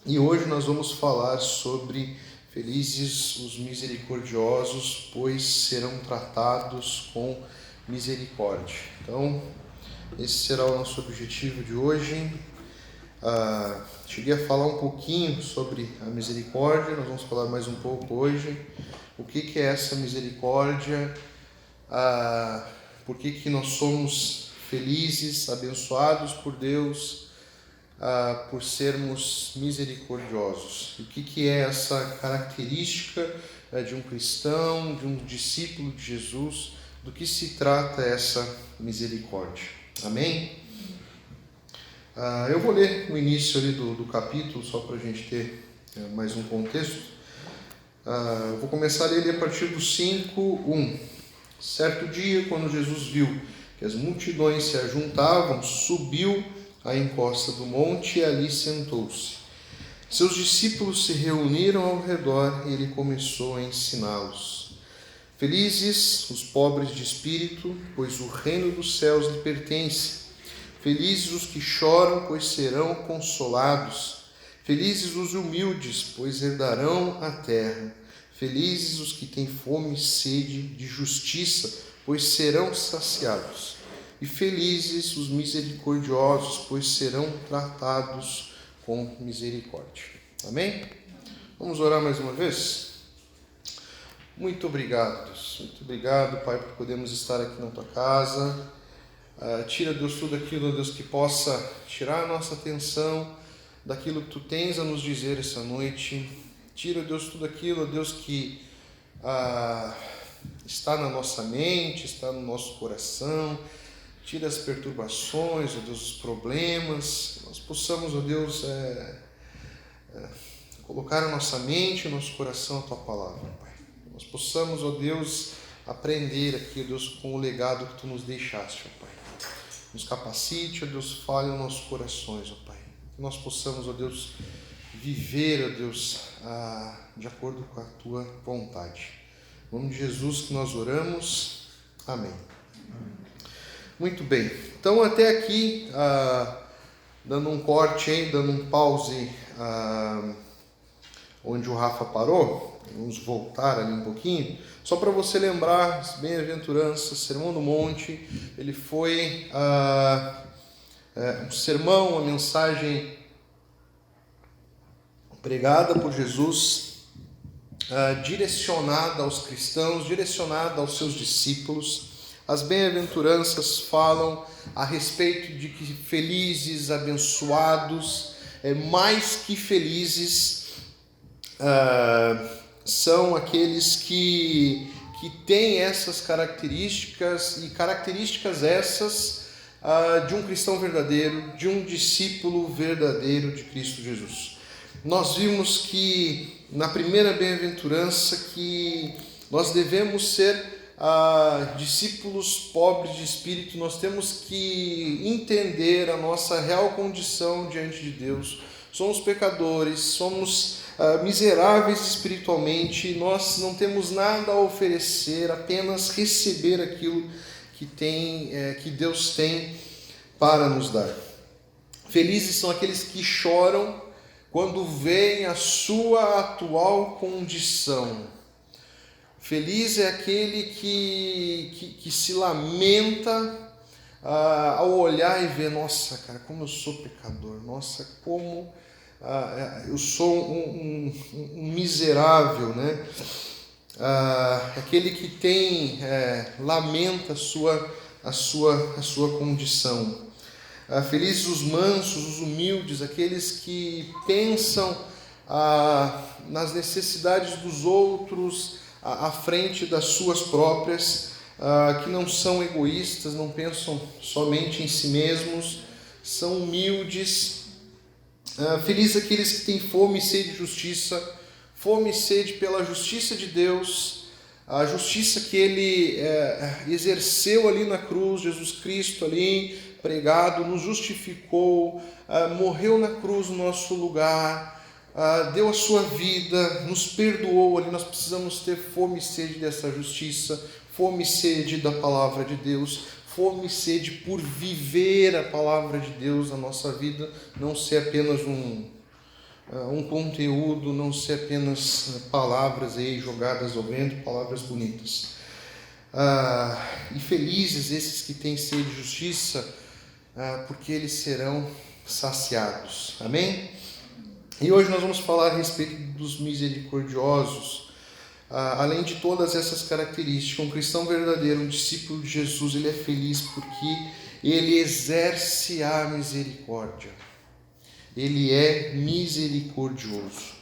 E hoje nós vamos falar sobre felizes os misericordiosos, pois serão tratados com misericórdia. Então, esse será o nosso objetivo de hoje. Cheguei a falar um pouquinho sobre a misericórdia, nós vamos falar mais um pouco hoje. O que é essa misericórdia? Por que nós somos felizes, abençoados por Deus, por sermos misericordiosos? O que é essa característica de um cristão, de um discípulo de Jesus? Do que se trata essa misericórdia? Amém? Eu vou ler o início ali do capítulo, só para a gente ter mais um contexto. Eu vou começar a ler a partir do 5:1. Certo dia, quando Jesus viu que as multidões se ajuntavam, subiu à encosta do monte e ali sentou-se. Seus discípulos se reuniram ao redor e ele começou a ensiná-los. Felizes os pobres de espírito, pois o reino dos céus lhe pertence. Felizes os que choram, pois serão consolados. Felizes os humildes, pois herdarão a terra. Felizes os que têm fome e sede de justiça, pois serão saciados. E felizes os misericordiosos, pois serão tratados com misericórdia. Amém? Vamos orar mais uma vez? Muito obrigado, Deus. Muito obrigado, Pai, por podermos estar aqui na Tua casa. Tira, Deus, tudo aquilo, Deus, que possa tirar a nossa atenção daquilo que Tu tens a nos dizer essa noite. Tira, Deus, tudo aquilo, Deus, que está na nossa mente, está no nosso coração. Tira as perturbações, ó Deus, os problemas. Nós possamos, ó Deus, colocar na nossa mente e no nosso coração a Tua palavra, Pai. Nós possamos, ó Deus, aprender aqui, ó Deus, com o legado que Tu nos deixaste, ó Pai. Nos capacite, ó Deus, fale nos nossos corações, ó Pai. Que nós possamos, ó Deus, viver, ó Deus, de acordo com a Tua vontade. Em nome de Jesus que nós oramos. Amém. Muito bem. Então, até aqui, dando um corte aí, dando um pause onde o Rafa parou, vamos voltar ali um pouquinho, só para você lembrar, as bem-aventuranças, Sermão do Monte, ele foi um sermão, uma mensagem pregada por Jesus, direcionada aos cristãos, direcionada aos seus discípulos. As bem-aventuranças falam a respeito de que felizes, abençoados, mais que felizes, são aqueles que têm essas características, e características essas de um cristão verdadeiro, de um discípulo verdadeiro de Cristo Jesus. Nós vimos que na primeira bem-aventurança que nós devemos ser discípulos pobres de espírito. Nós temos que entender a nossa real condição diante de Deus. Somos pecadores, somos miseráveis espiritualmente, nós não temos nada a oferecer, apenas receber aquilo que Deus tem para nos dar. Felizes são aqueles que choram quando veem a sua atual condição. Feliz é aquele que se lamenta ao olhar e ver, nossa, cara, como eu sou pecador, nossa, como eu sou um miserável, né? Aquele que lamenta a sua condição. Felizes os mansos, os humildes, aqueles que pensam nas necessidades dos outros à frente das suas próprias, que não são egoístas, não pensam somente em si mesmos, são humildes. Felizes aqueles que têm fome e sede de justiça, fome e sede pela justiça de Deus, a justiça que Ele exerceu ali na cruz. Jesus Cristo ali pregado, nos justificou, morreu na cruz no nosso lugar, deu a sua vida, nos perdoou ali. Nós precisamos ter fome e sede dessa justiça, fome e sede da palavra de Deus, fome e sede por viver a palavra de Deus na nossa vida, não ser apenas um conteúdo, não ser apenas palavras aí jogadas ao vento, palavras bonitas. E felizes esses que têm sede de justiça, porque eles serão saciados. Amém? E hoje nós vamos falar a respeito dos misericordiosos. Além de todas essas características, um cristão verdadeiro, um discípulo de Jesus, ele é feliz porque ele exerce a misericórdia. Ele é misericordioso.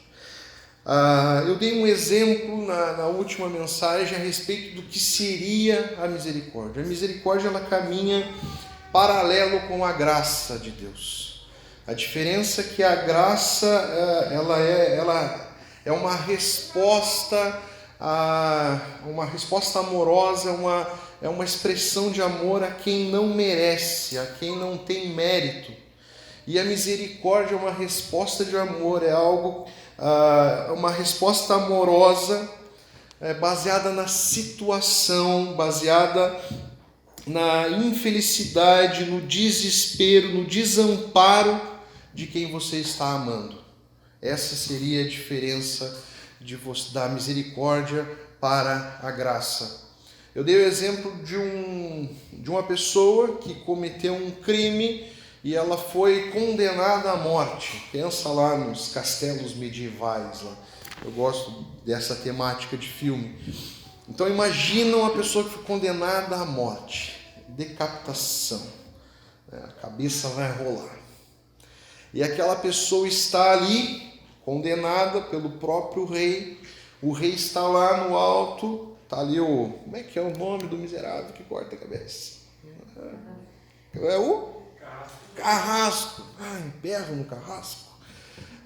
Eu dei um exemplo na última mensagem a respeito do que seria a misericórdia. A misericórdia, ela caminha paralelo com a graça de Deus. A diferença é que a graça ela é uma resposta amorosa, é uma expressão de amor a quem não merece, a quem não tem mérito. E a misericórdia é uma resposta de amor, uma resposta amorosa, baseada na situação, baseada na infelicidade, no desespero, no desamparo de quem você está amando. Essa seria a diferença da misericórdia para a graça. Eu dei o exemplo de uma pessoa que cometeu um crime e ela foi condenada à morte. Pensa lá nos castelos medievais. Lá. Eu gosto dessa temática de filme. Então imagina uma pessoa que foi condenada à morte. Decapitação. A cabeça vai rolar. E aquela pessoa está ali, condenada pelo próprio rei. O rei está lá no alto. Está ali como é que é o nome do miserável que corta a cabeça? É o carrasco. Emperra no carrasco.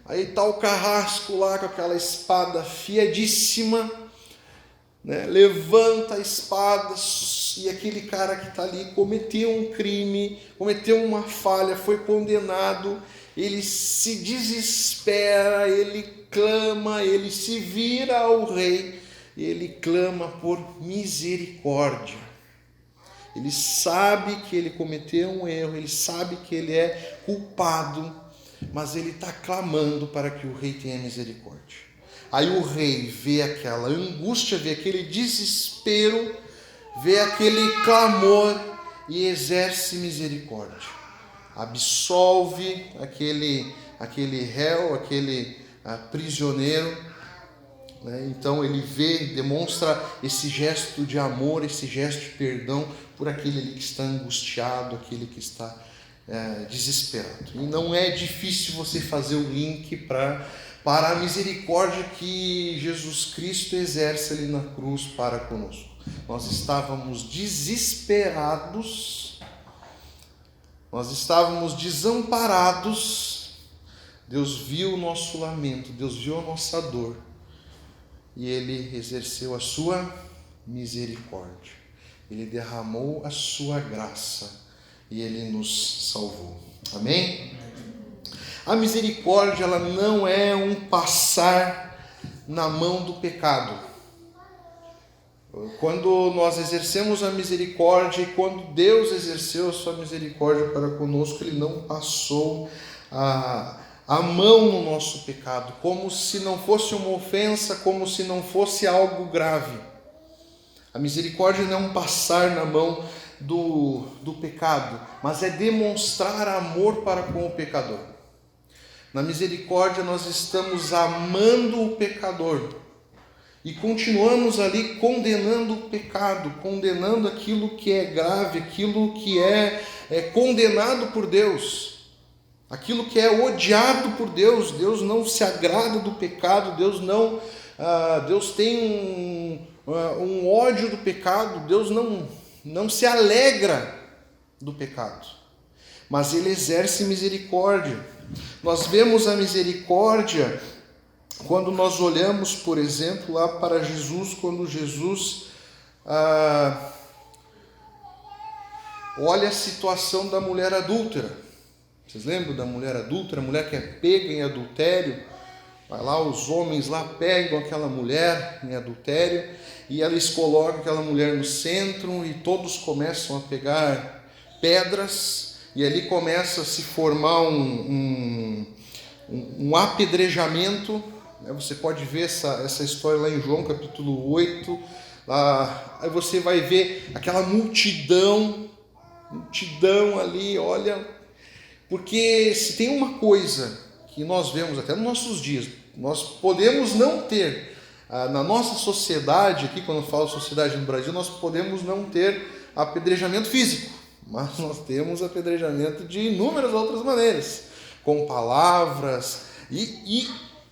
Aí está o carrasco lá com aquela espada afiadíssima, né? Levanta a espada e aquele cara que está ali cometeu um crime, cometeu uma falha, foi condenado. Ele se desespera, ele clama, ele se vira ao rei e ele clama por misericórdia. Ele sabe que ele cometeu um erro, ele sabe que ele é culpado, mas ele está clamando para que o rei tenha misericórdia. Aí o rei vê aquela angústia, vê aquele desespero, vê aquele clamor e exerce misericórdia. Absolve aquele réu, aquele prisioneiro. Então ele demonstra esse gesto de amor, esse gesto de perdão por aquele ali que está angustiado, aquele que está desesperado. E não é difícil você fazer o link para a misericórdia que Jesus Cristo exerce ali na cruz para conosco. Nós estávamos desesperados, nós estávamos desamparados. Deus viu o nosso lamento, Deus viu a nossa dor. E Ele exerceu a sua misericórdia. Ele derramou a sua graça e Ele nos salvou. Amém? A misericórdia, ela não é um passar na mão do pecado. Quando nós exercemos a misericórdia e quando Deus exerceu a sua misericórdia para conosco, Ele não passou a mão no nosso pecado, como se não fosse uma ofensa, como se não fosse algo grave. A misericórdia não é um passar na mão do pecado, mas é demonstrar amor para com o pecador. Na misericórdia nós estamos amando o pecador e continuamos ali condenando o pecado, condenando aquilo que é grave, aquilo que é condenado por Deus. Aquilo que é odiado por Deus. Deus não se agrada do pecado, Deus tem um ódio do pecado, Deus não se alegra do pecado, mas Ele exerce misericórdia. Nós vemos a misericórdia quando nós olhamos, por exemplo, lá para Jesus, quando Jesus olha a situação da mulher adúltera. Vocês lembram da mulher adúltera, a mulher que é pega em adultério? Vai lá, os homens lá pegam aquela mulher em adultério e eles colocam aquela mulher no centro e todos começam a pegar pedras e ali começa a se formar um apedrejamento. Você pode ver essa história lá em João capítulo 8. Aí você vai ver aquela multidão ali, olha. Porque se tem uma coisa que nós vemos até nos nossos dias, nós podemos não ter, na nossa sociedade, aqui quando eu falo sociedade no Brasil, nós podemos não ter apedrejamento físico, mas nós temos apedrejamento de inúmeras outras maneiras, com palavras,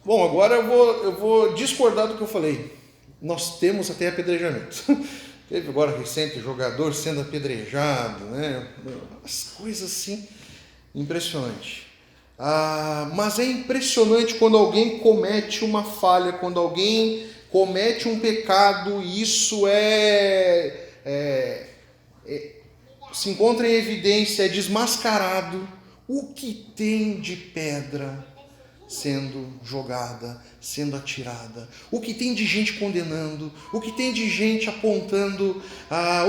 bom, agora eu vou discordar do que eu falei, nós temos até apedrejamento. Teve agora recente jogador sendo apedrejado, né? As coisas assim, impressionante. Mas é impressionante quando alguém comete uma falha, quando alguém comete um pecado, e isso se encontra em evidência, é desmascarado. O que tem de pedra sendo jogada, sendo atirada? O que tem de gente condenando? O que tem de gente apontando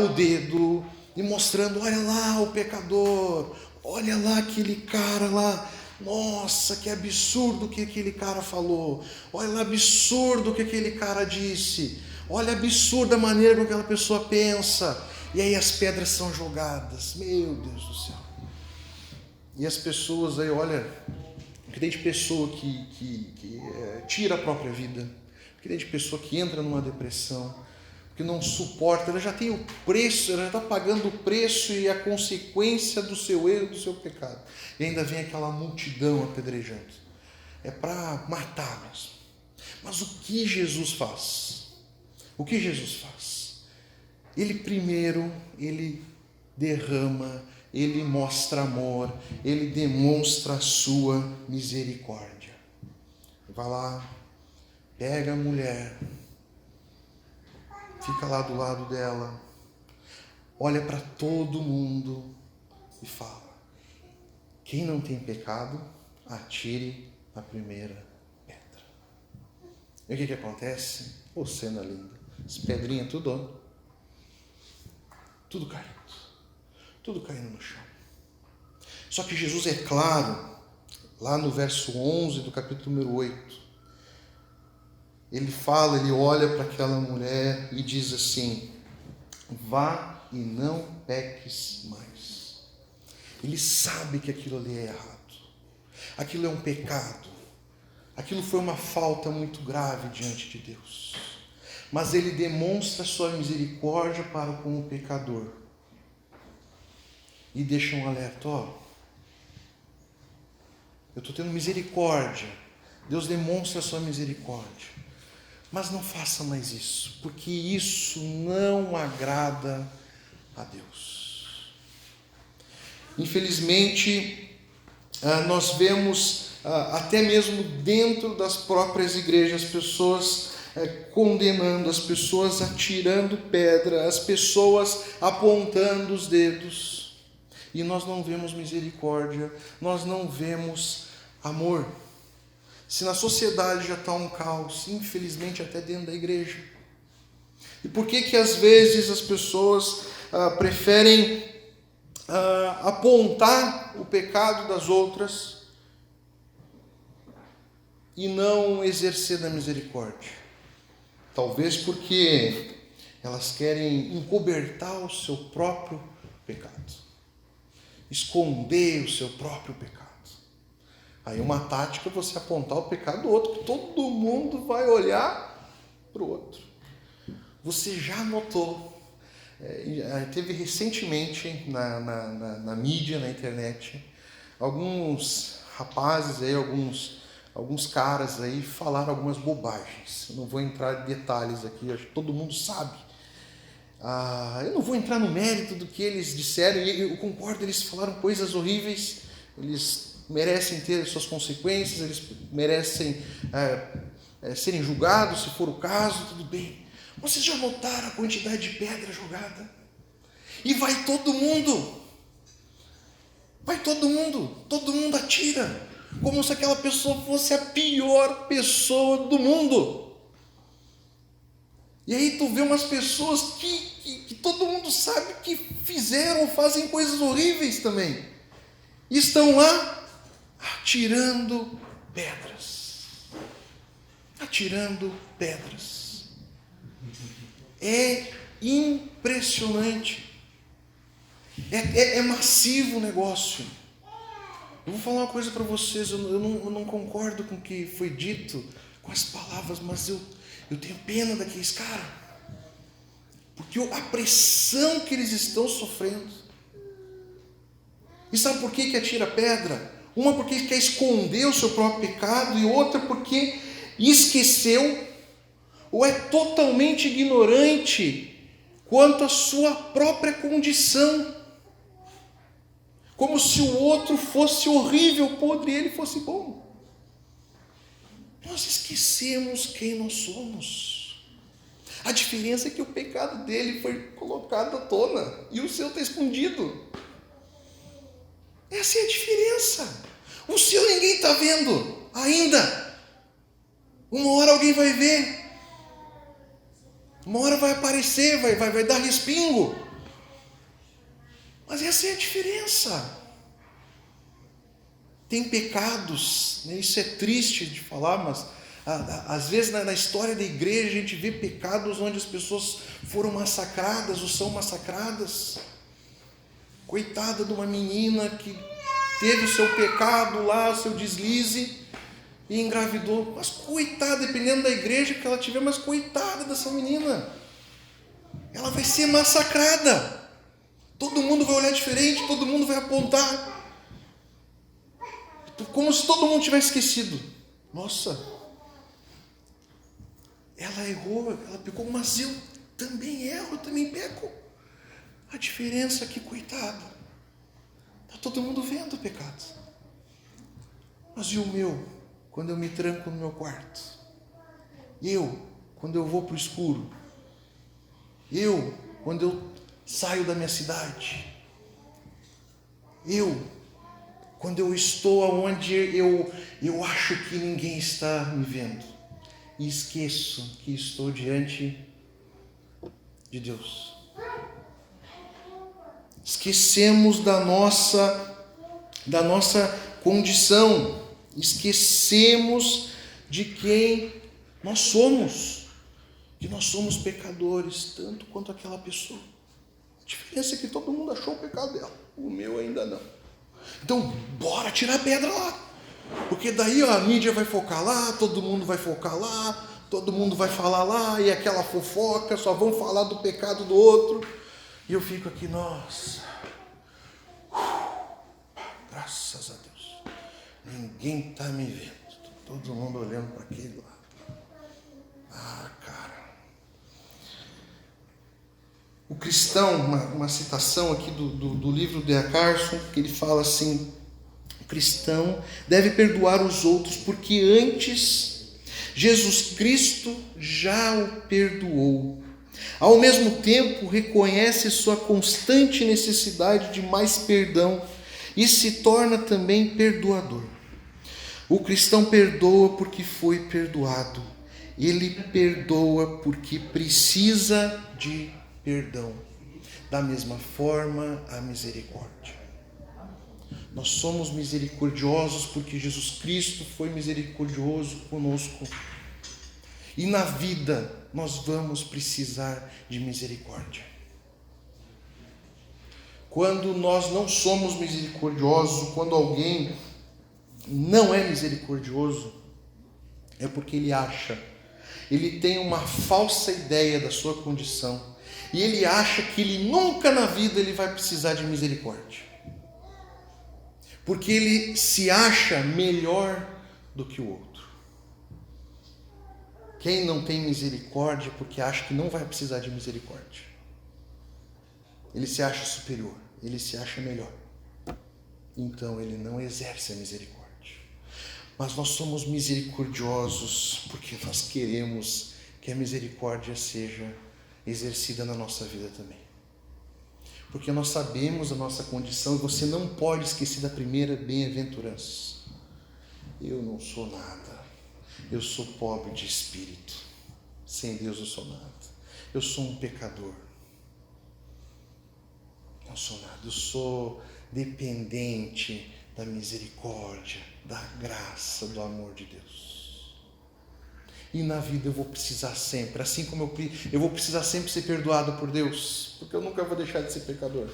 o dedo e mostrando, olha lá o pecador, olha lá aquele cara lá, nossa, que absurdo que aquele cara falou, olha lá, absurdo que aquele cara disse, olha, absurda a maneira como aquela pessoa pensa, e aí as pedras são jogadas, meu Deus do céu. E as pessoas aí, olha, que tem de pessoa que tira a própria vida, que tem de pessoa que entra numa depressão, que não suporta, ela já tem o preço, ela já está pagando o preço e a consequência do seu erro, do seu pecado. E ainda vem aquela multidão apedrejando. É para matar mesmo. Mas o que Jesus faz? O que Jesus faz? Ele primeiro, ele derrama, ele mostra amor, ele demonstra a sua misericórdia. Vai lá, pega a mulher, fica lá do lado dela, olha para todo mundo e fala: quem não tem pecado, atire a primeira pedra. E o que acontece? Pô, cena linda. As pedrinhas tudo caindo no chão. Só que Jesus é claro, lá no verso 11 do capítulo número 8, ele fala, ele olha para aquela mulher e diz assim: vá e não peques mais. Ele sabe que aquilo ali é errado, aquilo é um pecado, aquilo foi uma falta muito grave diante de Deus, mas ele demonstra sua misericórdia para com o pecador e deixa um alerta: ó, eu estou tendo misericórdia, Deus demonstra a sua misericórdia, mas não faça mais isso, porque isso não agrada a Deus. Infelizmente, nós vemos até mesmo dentro das próprias igrejas, as pessoas condenando, as pessoas atirando pedra, as pessoas apontando os dedos, e nós não vemos misericórdia, nós não vemos amor. Se na sociedade já está um caos, infelizmente até dentro da igreja. E por que às vezes as pessoas preferem apontar o pecado das outras e não exercer da misericórdia? Talvez porque elas querem encobertar o seu próprio pecado, esconder o seu próprio pecado. Aí uma tática é você apontar o pecado do outro, que todo mundo vai olhar para o outro. Você já notou, teve recentemente na mídia, na internet, alguns rapazes aí, alguns caras aí falaram algumas bobagens. Eu não vou entrar em detalhes aqui, acho que todo mundo sabe. Eu não vou entrar no mérito do que eles disseram, e eu concordo, eles falaram coisas horríveis, eles merecem ter suas consequências, eles merecem serem julgados, se for o caso, tudo bem. Vocês já notaram a quantidade de pedra jogada? E vai todo mundo atira, como se aquela pessoa fosse a pior pessoa do mundo. E aí tu vê umas pessoas que todo mundo sabe que fizeram, fazem coisas horríveis também, e estão lá atirando pedras. Atirando pedras. É impressionante. É massivo o negócio. Eu vou falar uma coisa para vocês, eu não concordo com o que foi dito, com as palavras, mas eu tenho pena daqueles caras. Porque a pressão que eles estão sofrendo. E sabe por que atira pedra? Uma porque quer esconder o seu próprio pecado, e outra porque esqueceu ou é totalmente ignorante quanto à sua própria condição. Como se o outro fosse horrível, podre, e ele fosse bom. Nós esquecemos quem nós somos. A diferença é que o pecado dele foi colocado à tona e o seu está escondido. Essa é a diferença. O seu ninguém está vendo ainda. Uma hora alguém vai ver. Uma hora vai aparecer, vai dar respingo. Mas essa é a diferença. Tem pecados, né? Isso é triste de falar, mas às vezes na história da igreja a gente vê pecados onde as pessoas foram massacradas ou são massacradas. Coitada de uma menina que teve o seu pecado lá, o seu deslize e engravidou. Mas coitada, dependendo da igreja que ela tiver, mas coitada dessa menina. Ela vai ser massacrada. Todo mundo vai olhar diferente, todo mundo vai apontar. Como se todo mundo tivesse esquecido. Nossa, ela errou, ela pecou, mas eu também erro, eu também peco. A diferença é que, coitada, está todo mundo vendo o pecado. Mas e o meu, quando eu me tranco no meu quarto? Eu, quando eu vou para o escuro? Eu, quando eu saio da minha cidade? Eu, quando eu estou onde eu acho que ninguém está me vendo e esqueço que estou diante de Deus. Esquecemos da nossa condição, esquecemos de quem nós somos, que nós somos pecadores, tanto quanto aquela pessoa. A diferença é que todo mundo achou o pecado dela, o meu ainda não. Então, bora tirar pedra lá, porque daí a mídia vai focar lá, todo mundo vai focar lá, todo mundo vai falar lá, e aquela fofoca, só vão falar do pecado do outro, e eu fico aqui, nossa, graças a Deus, ninguém está me vendo, todo mundo olhando para aquele lado. Cara, o cristão, uma citação aqui do livro de Carson, que ele fala assim: o cristão deve perdoar os outros porque antes Jesus Cristo já o perdoou. Ao mesmo tempo, reconhece sua constante necessidade de mais perdão e se torna também perdoador. O cristão perdoa porque foi perdoado. Ele perdoa porque precisa de perdão. Da mesma forma, a misericórdia. Nós somos misericordiosos porque Jesus Cristo foi misericordioso conosco. E na vida nós vamos precisar de misericórdia. Quando nós não somos misericordiosos, quando alguém não é misericordioso, é porque ele tem uma falsa ideia da sua condição, e ele acha que ele nunca na vida ele vai precisar de misericórdia, porque ele se acha melhor do que o outro. Quem não tem misericórdia porque acha que não vai precisar de misericórdia, ele se acha superior, ele se acha melhor, então ele não exerce a misericórdia. Mas nós somos misericordiosos porque nós queremos que a misericórdia seja exercida na nossa vida também. Porque nós sabemos a nossa condição e você não pode esquecer da primeira bem-aventurança. Eu não sou nada. Eu sou pobre de espírito. Sem Deus eu sou nada. Eu sou um pecador. Não sou nada. Eu sou dependente da misericórdia, da graça, do amor de Deus. E na vida eu vou precisar sempre, assim como eu vou precisar sempre ser perdoado por Deus, porque eu nunca vou deixar de ser pecador.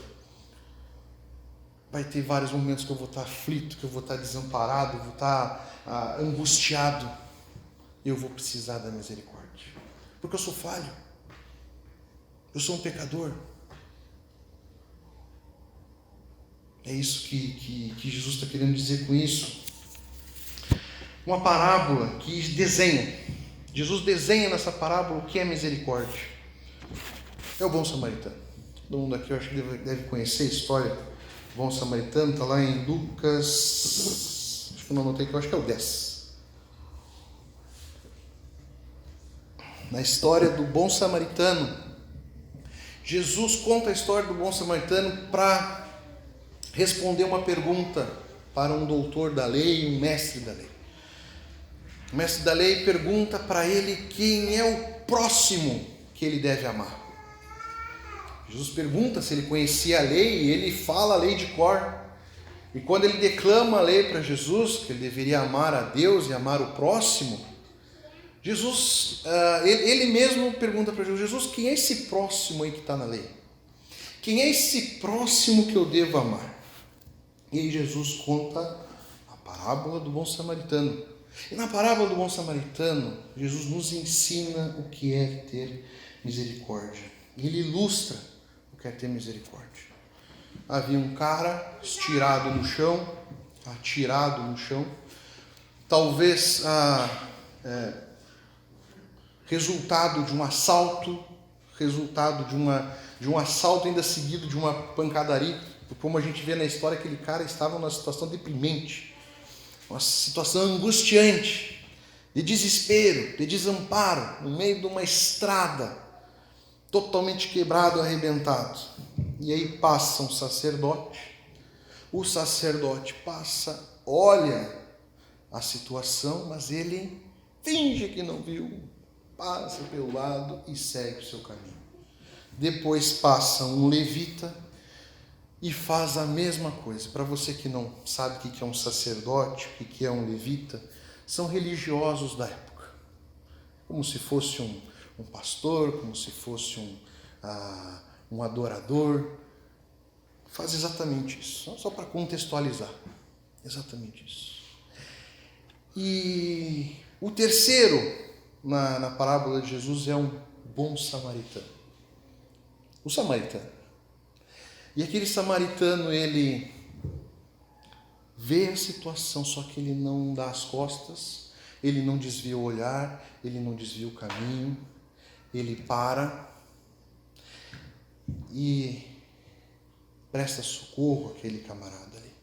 Vai ter vários momentos que eu vou estar aflito, que eu vou estar desamparado, eu vou estar angustiado. Eu vou precisar da misericórdia, porque eu sou falho, eu sou um pecador. É isso que Jesus está querendo dizer com isso. Uma parábola que desenha. Jesus desenha nessa parábola o que é misericórdia. É o bom samaritano. Todo mundo aqui eu acho que deve conhecer a história do bom samaritano. Está lá em Lucas, acho que eu não anotei, que eu acho que é o 10. Na história do bom samaritano, Jesus conta a história do bom samaritano para responder uma pergunta para um doutor da lei, um mestre da lei. O mestre da lei pergunta para ele quem é o próximo que ele deve amar. Jesus pergunta se ele conhecia a lei e ele fala a lei de cor. E quando ele declama a lei para Jesus, que ele deveria amar a Deus e amar o próximo, Jesus, ele mesmo pergunta para Jesus, quem é esse próximo aí que está na lei? Quem é esse próximo que eu devo amar? E aí Jesus conta a parábola do bom samaritano. E na parábola do bom samaritano, Jesus nos ensina o que é ter misericórdia. Ele ilustra o que é ter misericórdia. Havia um cara estirado no chão, atirado no chão, talvez resultado de um assalto, resultado de um assalto ainda seguido de uma pancadaria. Como a gente vê na história, aquele cara estava numa situação deprimente, uma situação angustiante, de desespero, de desamparo, no meio de uma estrada, totalmente quebrado, arrebentado. E aí passa um sacerdote, o sacerdote passa, olha a situação, mas ele finge que não viu, passa pelo lado e segue o seu caminho. Depois passa um levita e faz a mesma coisa. Para você que não sabe o que é um sacerdote, o que é um levita, são religiosos da época. Como se fosse um pastor, como se fosse um adorador. Faz exatamente isso, só para contextualizar. Exatamente isso. E o terceiro na parábola de Jesus é um bom samaritano. O samaritano. E aquele samaritano, ele vê a situação, só que ele não dá as costas, ele não desvia o olhar, ele não desvia o caminho, ele para e presta socorro àquele camarada ali.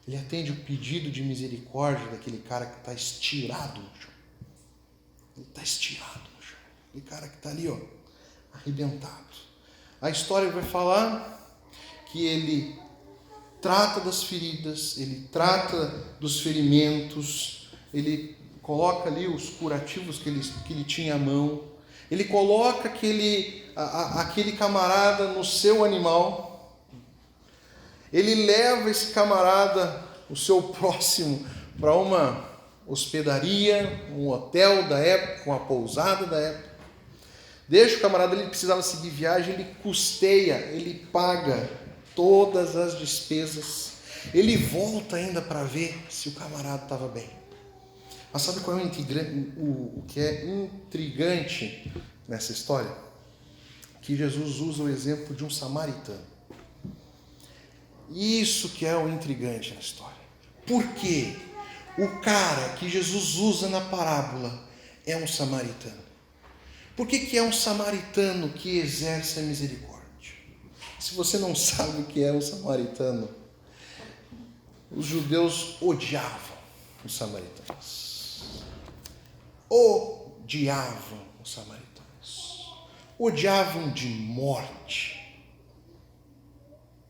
Ele atende o pedido de misericórdia daquele cara que está estirado no chão. Ele está estirado no chão. Aquele cara que está ali, arrebentado. A história vai falar que ele trata das feridas, ele trata dos ferimentos, ele coloca ali os curativos que ele tinha à mão, ele coloca aquele camarada no seu animal, ele leva esse camarada, o seu próximo, para uma hospedaria, um hotel da época, uma pousada da época. Deixa o camarada, ele precisava seguir viagem, ele custeia, ele paga todas as despesas, ele volta ainda para ver se o camarada estava bem. Mas sabe qual é o que é intrigante nessa história? Que Jesus usa o exemplo de um samaritano. Isso que é o intrigante na história. Por quê? O cara que Jesus usa na parábola é um samaritano. Por que é um samaritano que exerce a misericórdia? Se você não sabe o que é um samaritano, os judeus odiavam os samaritanos. Odiavam os samaritanos. Odiavam de morte.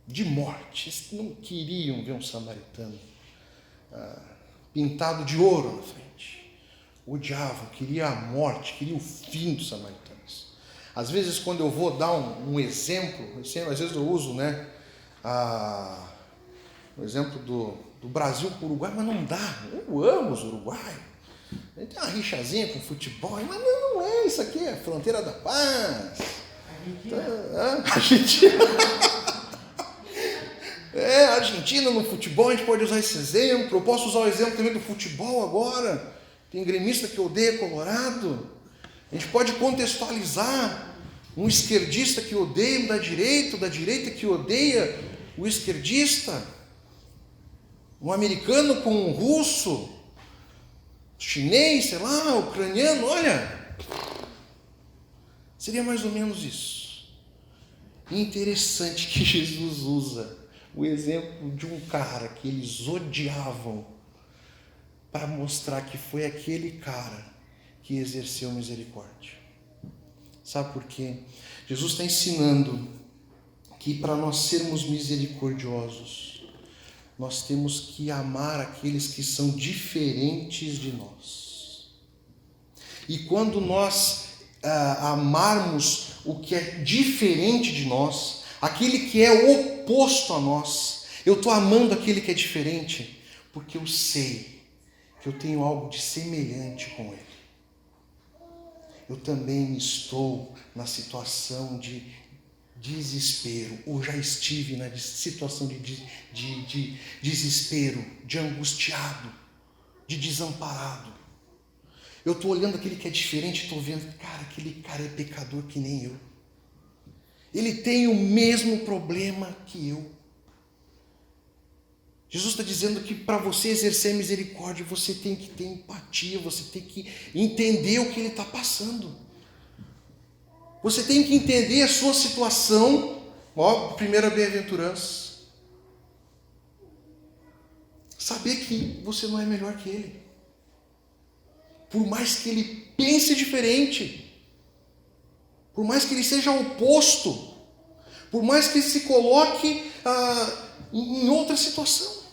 De morte. Eles não queriam ver um samaritano pintado de ouro na frente. Odiavam, queriam a morte, queriam o fim dos samaritanos. Às vezes, quando eu vou dar um exemplo, às vezes eu uso o exemplo do do Brasil para o Uruguai, mas não dá. Eu amo os uruguaios. A gente tem uma rixazinha com futebol, mas não é, isso aqui é a fronteira da paz. Argentina. Argentina no futebol, a gente pode usar esse exemplo. Eu posso usar o exemplo também do futebol agora. Tem gremista que odeia Colorado. A gente pode contextualizar um esquerdista que odeia o da direita que odeia o esquerdista, um americano com um russo, chinês, sei lá, ucraniano, olha, seria mais ou menos isso. Interessante que Jesus usa o exemplo de um cara que eles odiavam para mostrar que foi aquele cara que exerceu misericórdia. Sabe por quê? Jesus está ensinando que para nós sermos misericordiosos, nós temos que amar aqueles que são diferentes de nós. E quando nós amarmos o que é diferente de nós, aquele que é oposto a nós, eu estou amando aquele que é diferente, porque eu sei que eu tenho algo de semelhante com ele. Eu também estou na situação de desespero, ou já estive na situação de desespero, de angustiado, de desamparado. Eu estou olhando aquele que é diferente e estou vendo, cara, aquele cara é pecador que nem eu. Ele tem o mesmo problema que eu. Jesus está dizendo que para você exercer misericórdia, você tem que ter empatia, você tem que entender o que ele está passando. Você tem que entender a sua situação. Primeira bem-aventurança. Saber que você não é melhor que ele. Por mais que ele pense diferente, por mais que ele seja oposto, por mais que ele se coloque em outra situação,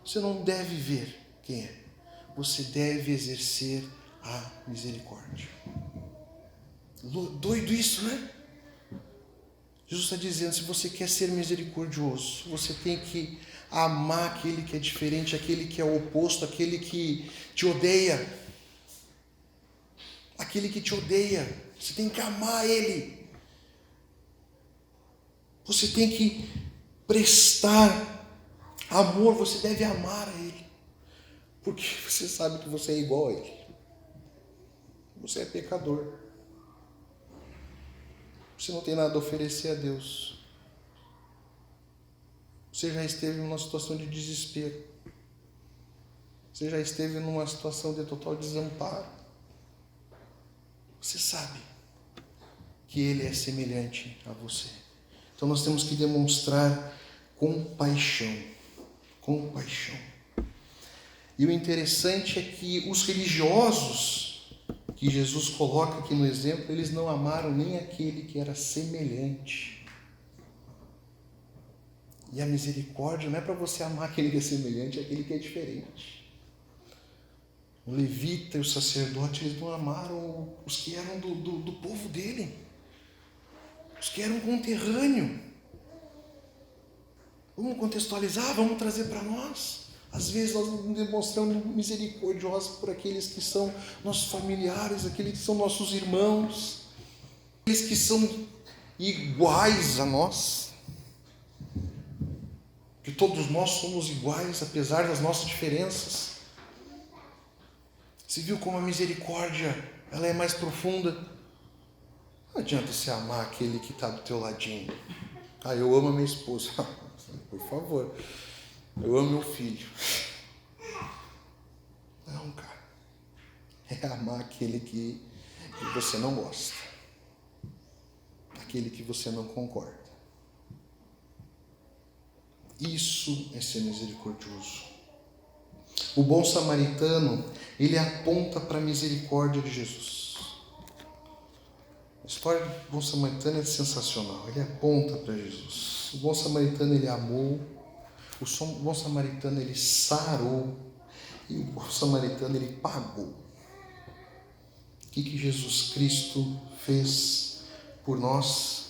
você não deve ver quem é. Você deve exercer a misericórdia. Doido isso, né? Jesus está dizendo, se você quer ser misericordioso, você tem que amar aquele que é diferente, aquele que é oposto, aquele que te odeia. Aquele que te odeia, você tem que amar ele. Você tem que prestar amor, você deve amar a ele. Porque você sabe que você é igual a ele. Você é pecador. Você não tem nada a oferecer a Deus. Você já esteve numa situação de desespero. Você já esteve numa situação de total desamparo. Você sabe que ele é semelhante a você. Então nós temos que demonstrar compaixão. Compaixão. E o interessante é que os religiosos que Jesus coloca aqui no exemplo, eles não amaram nem aquele que era semelhante. E a misericórdia não é para você amar aquele que é semelhante, é aquele que é diferente. O levita e o sacerdote, eles não amaram os que eram do povo dele, os que eram conterrâneos. Vamos contextualizar, vamos trazer para nós. Às vezes nós não demonstramos misericordiosos por aqueles que são nossos familiares, aqueles que são nossos irmãos, aqueles que são iguais a nós. Que todos nós somos iguais, apesar das nossas diferenças. Você viu como a misericórdia ela é mais profunda? Não adianta você amar aquele que está do teu ladinho. Eu amo a minha esposa. Por favor. Eu amo meu filho. Não, cara. É amar aquele que você não gosta. Aquele que você não concorda. Isso é ser misericordioso. O bom samaritano, ele aponta para a misericórdia de Jesus. A história do bom samaritano é sensacional. Ele aponta para Jesus. O bom samaritano, ele amou. O bom samaritano, ele sarou. E o bom samaritano, ele pagou. O que Jesus Cristo fez por nós?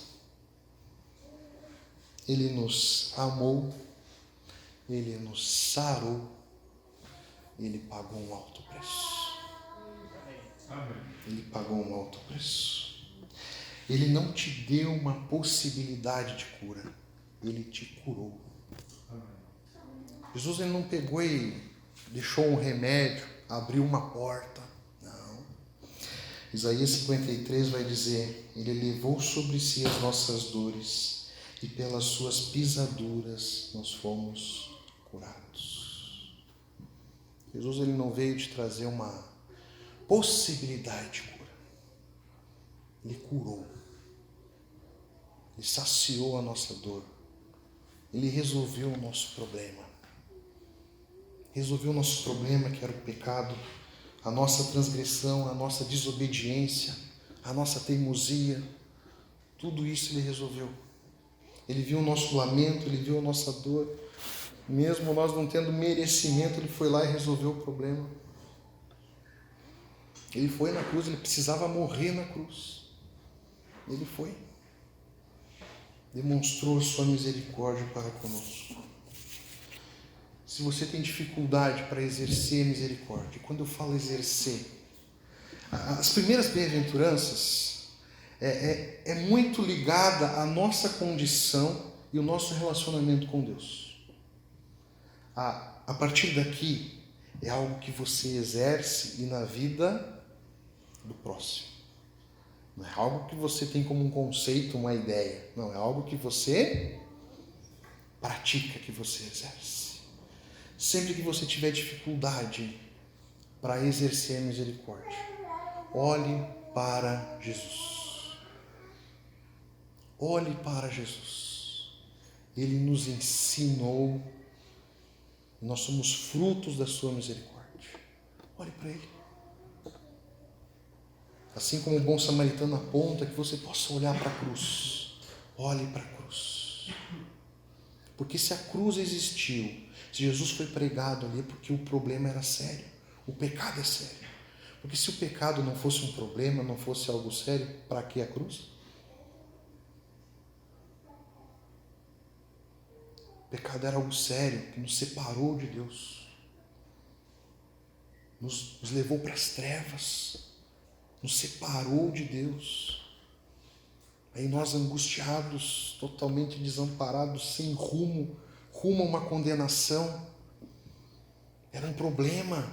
Ele nos amou Ele nos sarou, Ele pagou um alto preço. Ele pagou um alto preço. Ele não te deu uma possibilidade de cura, Ele te curou. Jesus ele não pegou e deixou um remédio, abriu uma porta. Não. Isaías 53 vai dizer: Ele levou sobre si as nossas dores e pelas suas pisaduras nós fomos curados. Jesus ele não veio te trazer uma possibilidade de cura. Ele curou. Ele saciou a nossa dor. Ele resolveu o nosso problema. Resolveu o nosso problema, que era o pecado, a nossa transgressão, a nossa desobediência, a nossa teimosia. Tudo isso Ele resolveu. Ele viu o nosso lamento, Ele viu a nossa dor. Mesmo nós não tendo merecimento, Ele foi lá e resolveu o problema. Ele foi na cruz, Ele precisava morrer na cruz. Ele foi. Demonstrou a sua misericórdia para conosco. Se você tem dificuldade para exercer misericórdia, quando eu falo exercer, as primeiras bem-aventuranças é muito ligada à nossa condição e o nosso relacionamento com Deus. A partir daqui é algo que você exerce e na vida do próximo. Não é algo que você tem como um conceito, uma ideia. Não, é algo que você pratica, que você exerce. Sempre que você tiver dificuldade para exercer a misericórdia, olhe para Jesus. Olhe para Jesus. Ele nos ensinou. Nós somos frutos da sua misericórdia. Olhe para Ele. Assim como o bom samaritano aponta, que você possa olhar para a cruz. Olhe para a cruz. Porque se a cruz existiu, se Jesus foi pregado ali, é porque o problema era sério. O pecado é sério. Porque se o pecado não fosse um problema, não fosse algo sério, para que a cruz? O pecado era algo sério, que nos separou de Deus. Nos levou para as trevas. Nos separou de Deus. Aí nós angustiados, totalmente desamparados, sem rumo a uma condenação. Era um problema.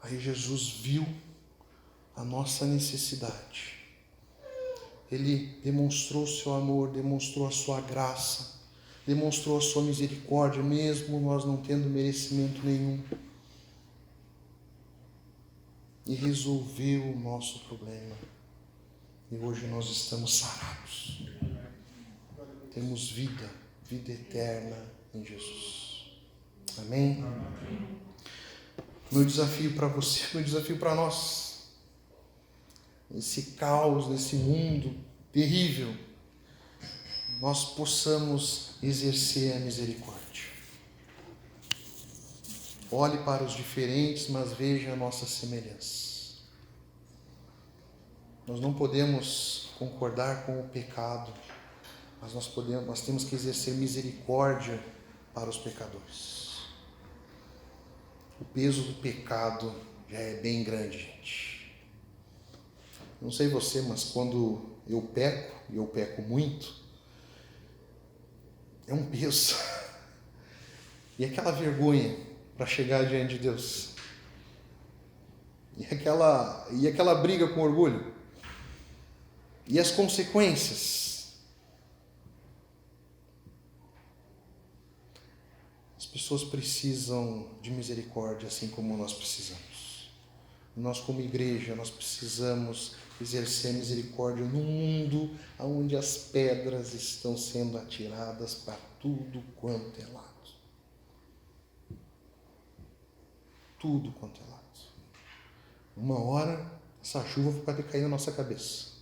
Aí Jesus viu a nossa necessidade. Ele demonstrou o seu amor, demonstrou a sua graça, demonstrou a sua misericórdia, mesmo nós não tendo merecimento nenhum. E resolveu o nosso problema. E hoje nós estamos sarados. Temos vida eterna em Jesus. Amém? Meu desafio para você, meu desafio para nós, nesse caos, nesse mundo terrível, nós possamos exercer a misericórdia. Olhe para os diferentes, mas veja a nossa semelhança. Nós não podemos concordar com o pecado, mas nós temos que exercer misericórdia para os pecadores. O peso do pecado já é bem grande, gente. Não sei você, mas quando eu peco, e eu peco muito, é um peso. E aquela vergonha para chegar diante de Deus. E aquela briga com orgulho. E as consequências. As pessoas precisam de misericórdia, assim como nós precisamos. Nós, como igreja, nós precisamos exercer misericórdia num mundo onde as pedras estão sendo atiradas para tudo quanto é lado. Tudo quanto é lado. Uma hora, essa chuva vai cair na nossa cabeça.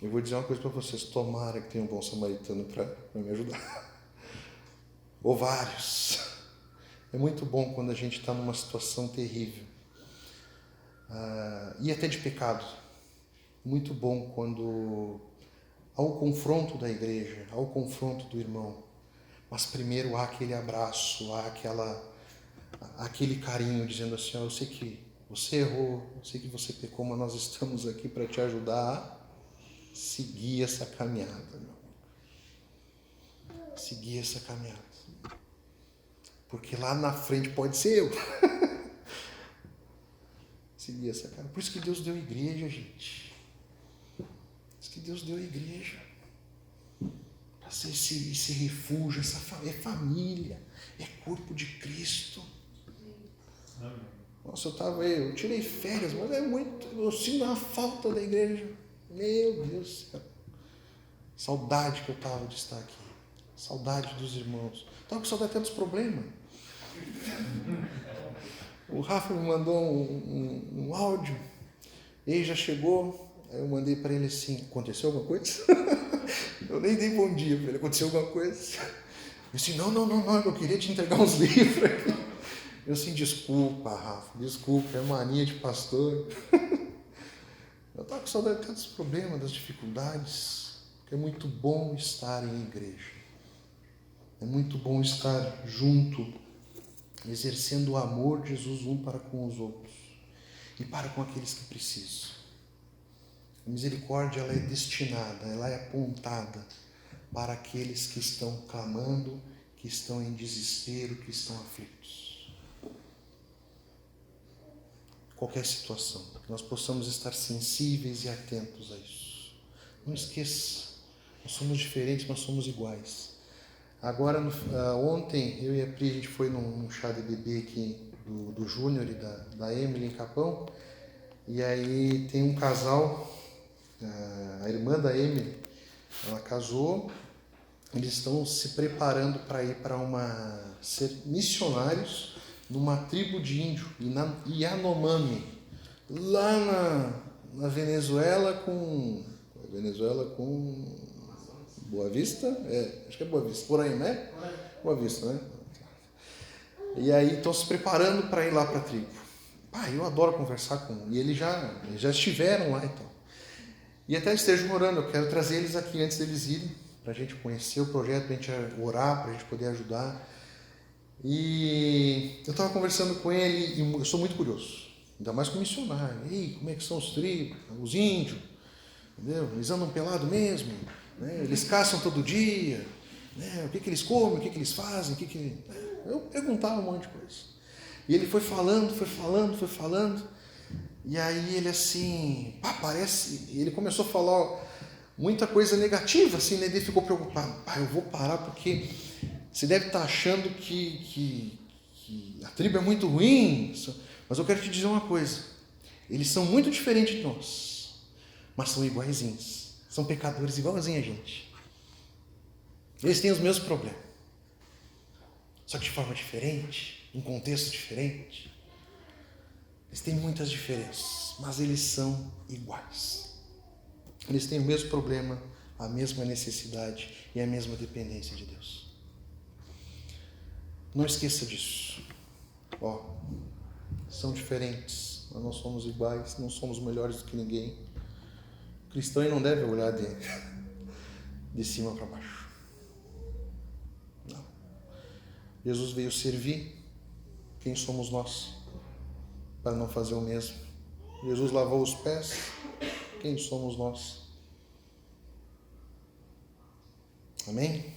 Eu vou dizer uma coisa para vocês, tomara que tenha um bom samaritano para me ajudar. Ou vários. É muito bom quando a gente está numa situação terrível. E até de pecado. Muito bom quando, ao confronto da igreja, ao confronto do irmão, Mas primeiro há aquele abraço, há aquele carinho, dizendo assim, eu sei que você errou, eu sei que você pecou, mas nós estamos aqui para te ajudar a seguir essa caminhada, meu amigo. Seguir essa caminhada. Porque lá na frente pode ser eu. Seguir essa caminhada. Por isso que Deus deu a igreja, gente. Por isso que Deus deu a igreja. Para ser esse refúgio, é família, é corpo de Cristo. Nossa, eu tirei férias, mas eu sinto uma falta da igreja. Meu Deus, cara. Saudade que eu estava de estar aqui. Saudade dos irmãos. Estava com saudade até dos problemas. O Rafa me mandou um áudio. Ele já chegou. Aí eu mandei para ele assim, aconteceu alguma coisa? Eu nem dei bom dia para ele, aconteceu alguma coisa? Eu disse, não, eu queria te entregar uns livros aqui. Eu assim, desculpa, Rafa, desculpa, é mania de pastor. Eu estava com saudade até dos problemas, das dificuldades, porque é muito bom estar em igreja. É muito bom estar junto, exercendo o amor de Jesus um para com os outros e para com aqueles que precisam. A misericórdia, ela é destinada, ela é apontada para aqueles que estão clamando, que estão em desespero, que estão aflitos. Qualquer situação, que nós possamos estar sensíveis e atentos a isso. Não esqueça, nós somos diferentes, mas somos iguais. Agora, ontem, eu e a Pri, a gente foi num chá de bebê aqui do Júnior e da Emily em Capão, e aí tem um casal, a irmã da Emily, ela casou, eles estão se preparando para ir ser missionários numa tribo de índio, Yanomami, lá na Venezuela com Boa Vista? Acho que é Boa Vista, por aí, né? Boa Vista, né? E aí estão se preparando para ir lá para a tribo. Eu adoro conversar e eles já estiveram lá, então. E até estejam orando, eu quero trazer eles aqui antes deles irem, para a gente conhecer o projeto, para a gente orar, para a gente poder ajudar. E eu estava conversando com ele, e eu sou muito curioso, ainda mais com missionário. E como é que são os tribos, os índios? Entendeu? Eles andam pelado mesmo, né? Eles caçam todo dia, né? O que eles comem, o que eles fazem, Eu perguntava um monte de coisa. E ele foi falando, e aí ele assim, ele começou a falar muita coisa negativa, assim, né? Ele ficou preocupado, eu vou parar porque você deve estar achando que a tribo é muito ruim, mas eu quero te dizer uma coisa, eles são muito diferentes de nós, mas são iguaizinhos, são pecadores igualzinhos a gente. Eles têm os mesmos problemas, só que de forma diferente, em contexto diferente. Eles têm muitas diferenças, mas eles são iguais. Eles têm o mesmo problema, a mesma necessidade e a mesma dependência de Deus. Não esqueça disso. São diferentes, mas não somos iguais, não somos melhores do que ninguém. O cristão não deve olhar de cima para baixo. Não. Jesus veio servir. Quem somos nós para não fazer o mesmo? Jesus lavou os pés. Quem somos nós? Amém?